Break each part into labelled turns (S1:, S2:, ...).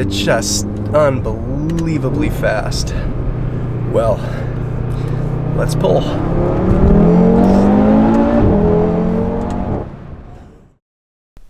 S1: It's just unbelievably fast. Well, let's pull.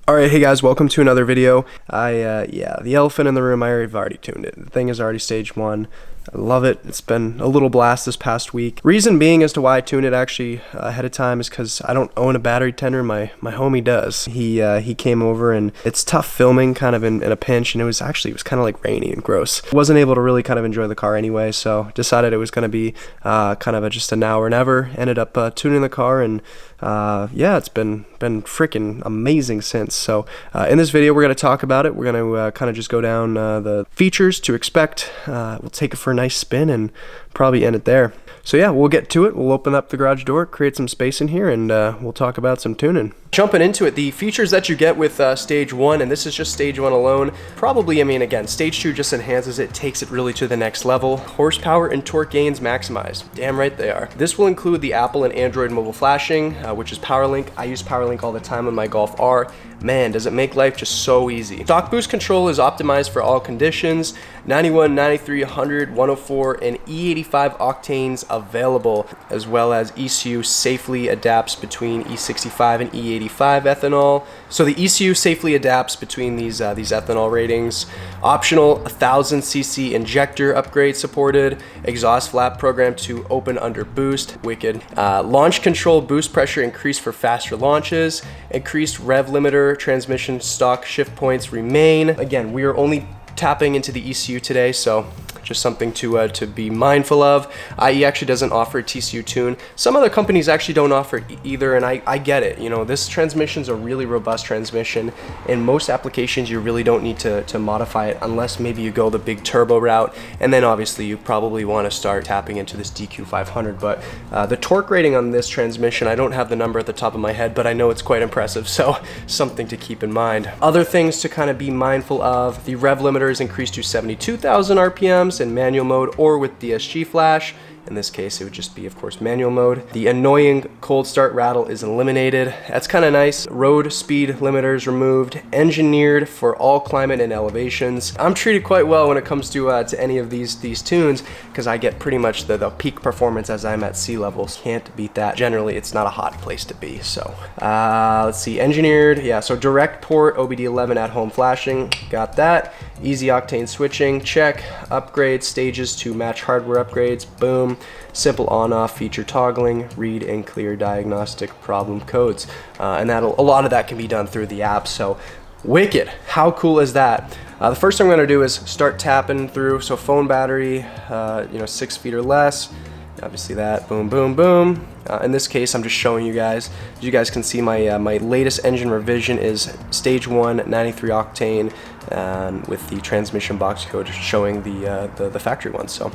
S1: Alright, hey guys, welcome to another video. Yeah, the elephant in the room, I've already tuned it. The thing is already stage 1. I love it. It's been a little blast this past week. Reason being as to why I tuned it actually ahead of time is because I don't own a battery tender. My homie does. He came over, and it's tough filming kind of in a pinch, and it was kind of like rainy and gross. Wasn't able to really kind of enjoy the car anyway, so decided it was going to be kind of just a now or never. Ended up tuning the car, and yeah, it's been freaking amazing since. So in this video we're going to talk about it. We're going to kind of just go down the features to expect. We'll take it for a nice spin and probably end it there. So yeah, we'll get to it. We'll open up the garage door, create some space in here, and we'll talk about some tuning. Jumping into it, the features that you get with stage 1, and this is just stage 1 alone, probably, I mean, again, stage 2 just enhances it, takes it really to the next level. Horsepower and torque gains maximized. Damn right they are. This will include the Apple and Android mobile flashing, which is PowerLink. I use PowerLink all the time on my Golf R. Man, does it make life just so easy. Stock boost control is optimized for all conditions. 91, 93, 100, 104, and E85 octanes available, as well as ECU safely adapts between E65 and E85 ethanol. So the ECU safely adapts between these ethanol ratings. Optional 1000cc injector upgrade supported. Exhaust flap program to open under boost. Wicked. Launch control boost pressure increased for faster launches. Increased rev limiter. Transmission stock shift points remain. Again, we are only tapping into the ECU today, so just something to be mindful of. IE actually doesn't offer a TCU tune. Some other companies actually don't offer it either, and I get it. You know, this transmission's a really robust transmission. In most applications, you really don't need to modify it unless maybe you go the big turbo route, and then obviously you probably want to start tapping into this DQ500. But the torque rating on this transmission, I don't have the number at the top of my head, but I know it's quite impressive, so something to keep in mind. Other things to kind of be mindful of: the rev limiter is increased to 72,000 RPMs in manual mode or with DSG flash. In this case, it would just be, of course, manual mode. The annoying cold start rattle is eliminated. That's kind of nice. Road speed limiters removed. Engineered for all climate and elevations. I'm treated quite well when it comes to any of these tunes, because I get pretty much the peak performance as I'm at sea levels. Can't beat that. Generally, it's not a hot place to be. So let's see. Engineered, yeah. So direct port OBD11 at home flashing. Got that. Easy octane switching. Check. Upgrade stages to match hardware upgrades. Boom. Simple on-off feature toggling, read and clear diagnostic problem codes, and a lot of that can be done through the app. So wicked. How cool is that? The first thing I'm going to do is start tapping through. So phone battery, 6 feet or less. Obviously that, boom, boom, boom. In this case, I'm just showing you guys. As you guys can see, my latest engine revision is stage 1, 93 octane, with the transmission box code showing the factory one. So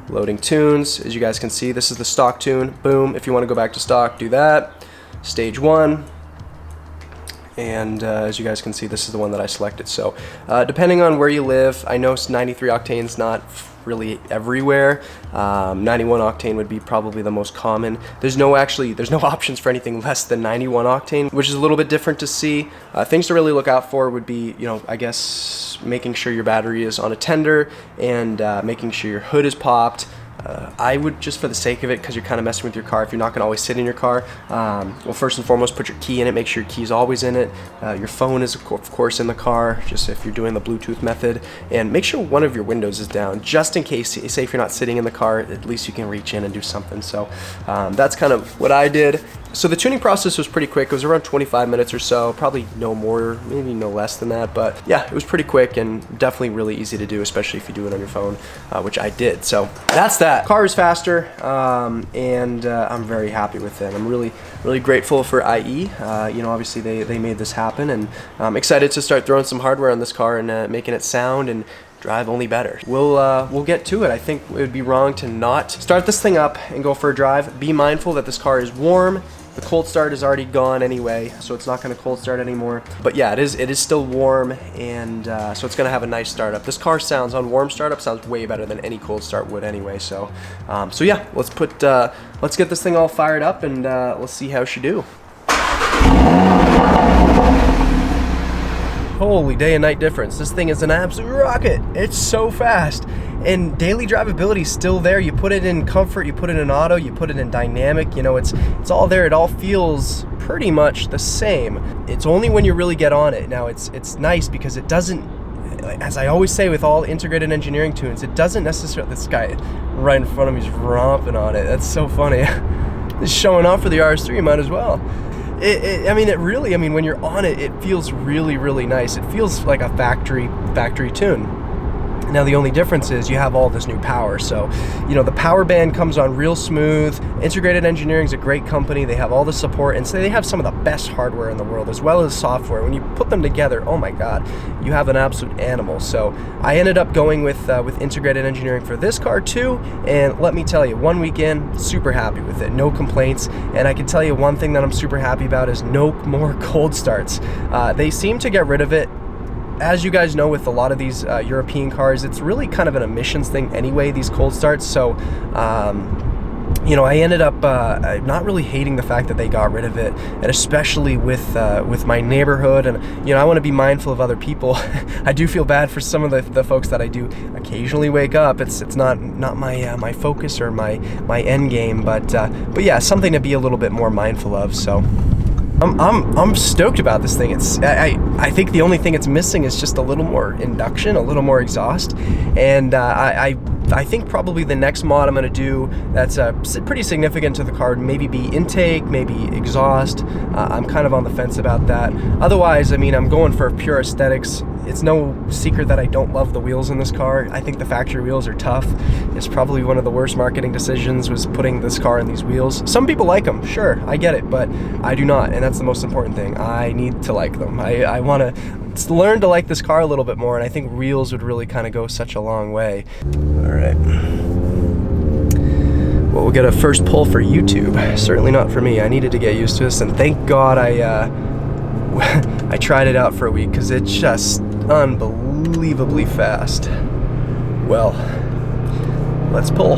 S1: loading tunes. As you guys can see, this is the stock tune. Boom. If you want to go back to stock, do that. Stage 1. And as you guys can see, this is the one that I selected. So depending on where you live, I know 93 octane is not really everywhere. 91 octane would be probably the most common. There's no options for anything less than 91 octane, which is a little bit different to see. Things to really look out for would be, I guess, making sure your battery is on a tender, and making sure your hood is popped. I would, just for the sake of it, because you're kind of messing with your car, if you're not going to always sit in your car, well, first and foremost, put your key in it. Make sure your key is always in it. Your phone is, of course, in the car, just if you're doing the Bluetooth method. And make sure one of your windows is down, just in case, say if you're not sitting in the car, at least you can reach in and do something. So that's kind of what I did. So the tuning process was pretty quick. It was around 25 minutes or so, probably no more, maybe no less than that. But yeah, it was pretty quick and definitely really easy to do, especially if you do it on your phone, which I did. So that's that. Car is faster, and I'm very happy with it. I'm really grateful for IE. Obviously they made this happen, and I'm excited to start throwing some hardware on this car and making it sound and drive only better. We'll get to it. I think it would be wrong to not start this thing up and go for a drive. Be mindful that this car is warm. The cold start is already gone anyway, so it's not going to cold start anymore. But yeah, it is still warm, and so it's going to have a nice startup. This car sounds, on warm startup, sounds way better than any cold start would anyway. So yeah, let's get this thing all fired up, and let's see how she do. holy day and night difference. This thing is an absolute rocket. It's so fast. And daily drivability is still there. You put it in comfort, you put it in auto, you put it in dynamic, you know, it's all there. It all feels pretty much the same. It's only when you really get on it. Now it's nice because it doesn't, as I always say with all integrated engineering tunes, it doesn't necessarily, this guy right in front of me is romping on it. That's so funny. It's showing off for the RS3, might as well. I mean, when you're on it, it feels really, really nice. It feels like a factory tune. Now the only difference is you have all this new power. So, you know, the power band comes on real smooth. Integrated Engineering is a great company. They have all the support, and so they have some of the best hardware in the world as well as software. When you put them together, oh my God, you have an absolute animal. So I ended up going with Integrated Engineering for this car too, and let me tell you, 1 week in, super happy with it, no complaints. And I can tell you one thing that I'm super happy about is no more cold starts. They seem to get rid of it. As you guys know, with a lot of these European cars, it's really kind of an emissions thing anyway, these cold starts. So, you know, I ended up not really hating the fact that they got rid of it, and especially with my neighborhood. And, you know, I want to be mindful of other people. I do feel bad for some of the folks that I do occasionally wake up. It's not my focus or my end game, but yeah, something to be a little bit more mindful of. So I'm stoked about this thing. I think the only thing it's missing is just a little more induction, a little more exhaust, and I think probably the next mod I'm going to do that's pretty significant to the car, maybe be intake, maybe exhaust. I'm kind of on the fence about that. Otherwise, I mean, I'm going for pure aesthetics. It's no secret that I don't love the wheels in this car. I think the factory wheels are tough. It's probably one of the worst marketing decisions was putting this car in these wheels. Some people like them, sure, I get it, but I do not, and that's the most important thing. I need to like them. I want to learn to like this car a little bit more, and I think wheels would really kind of go such a long way. All right. Well, we'll get a first pull for YouTube. Certainly not for me. I needed to get used to this, and thank God I tried it out for a week, because it's just unbelievably fast. Well, let's pull.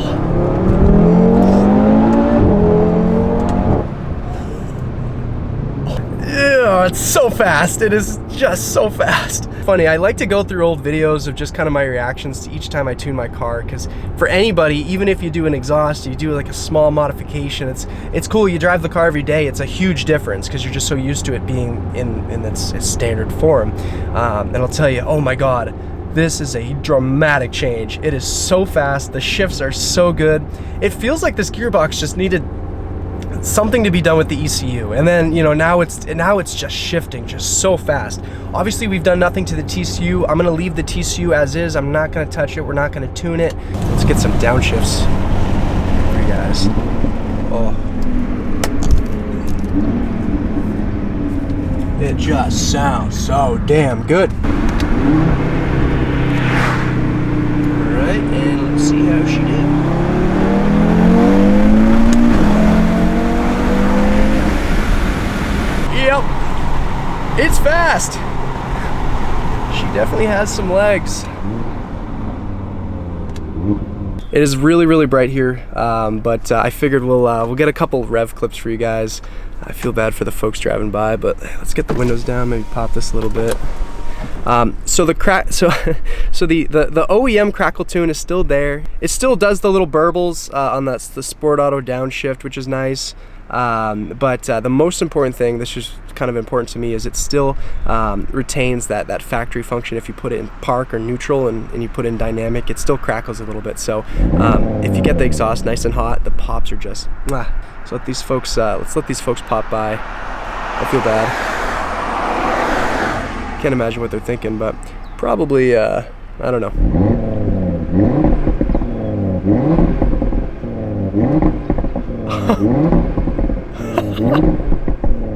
S1: Yeah, it's so fast. It is just so fast. Funny, I like to go through old videos of just kind of my reactions to each time I tune my car, because for anybody, even if you do an exhaust, you do like a small modification, it's cool. You drive the car every day, it's a huge difference because you're just so used to it being in its standard form. And I'll tell you, oh my God, this is a dramatic change. It is so fast. The shifts are so good. It feels like this gearbox just needed something to be done with the ECU, and then, you know, now it's just shifting just so fast. Obviously, we've done nothing to the TCU. I'm gonna leave the TCU as is. I'm not gonna touch it. We're not gonna tune it. Let's get some downshifts for you guys. Oh, it just sounds so damn good. All right, and let's see how she did. Yep, it's fast. She definitely has some legs. It is really, really bright here, but I figured we'll get a couple rev clips for you guys. I feel bad for the folks driving by, but let's get the windows down. Maybe pop this a little bit. So the OEM crackle tune is still there. It still does the little burbles on the Sport Auto downshift, which is nice. But the most important thing, this is kind of important to me, is it still retains that factory function. If you put it in park or neutral and you put it in dynamic, it still crackles a little bit. So if you get the exhaust nice and hot, the pops are just mwah. So let's let these folks pop by. I feel bad. Can't imagine what they're thinking, but probably I don't know.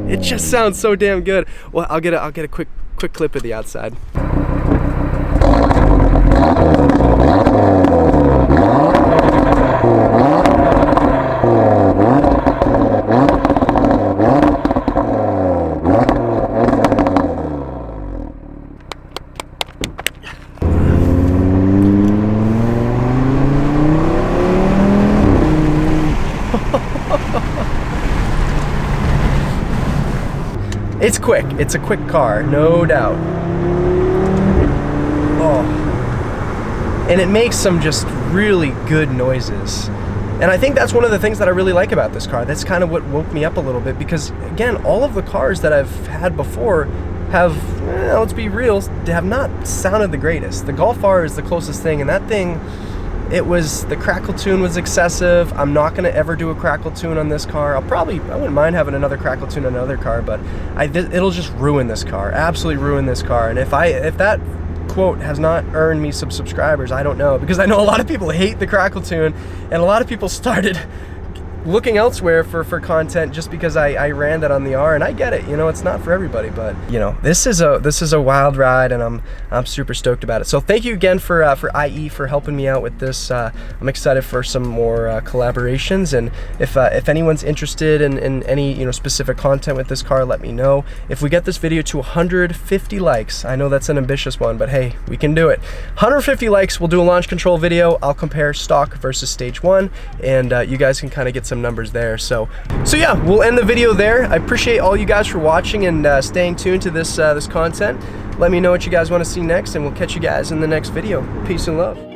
S1: It just sounds so damn good. Well, I'll get a quick clip of the outside. It's quick. It's a quick car, no doubt. and it makes some just really good noises. And I think that's one of the things that I really like about this car. That's kind of what woke me up a little bit, because again, all of the cars that I've had before have, let's be real, have not sounded the greatest. The Golf R is the closest thing, and that thing, the crackle tune was excessive. I'm not gonna ever do a crackle tune on this car. I wouldn't mind having another crackle tune on another car, but it'll just ruin this car, absolutely ruin this car. And if that quote has not earned me some subscribers, I don't know, because I know a lot of people hate the crackle tune, and a lot of people started looking elsewhere for content just because I ran that on the R, and I get it, you know, it's not for everybody, but you know, this is a wild ride, and I'm super stoked about it. So thank you again for IE for helping me out with this. I'm excited for some more collaborations, and if anyone's interested in any, you know, specific content with this car, let me know. If we get this video to 150 likes, I know that's an ambitious one, but hey, we can do it. 150 likes, we'll do a launch control video. I'll compare stock versus stage 1, and you guys can kind of get some numbers there. So yeah, we'll end the video there. I appreciate all you guys for watching and staying tuned to this content. Let me know what you guys want to see next, and we'll catch you guys in the next video. Peace and love.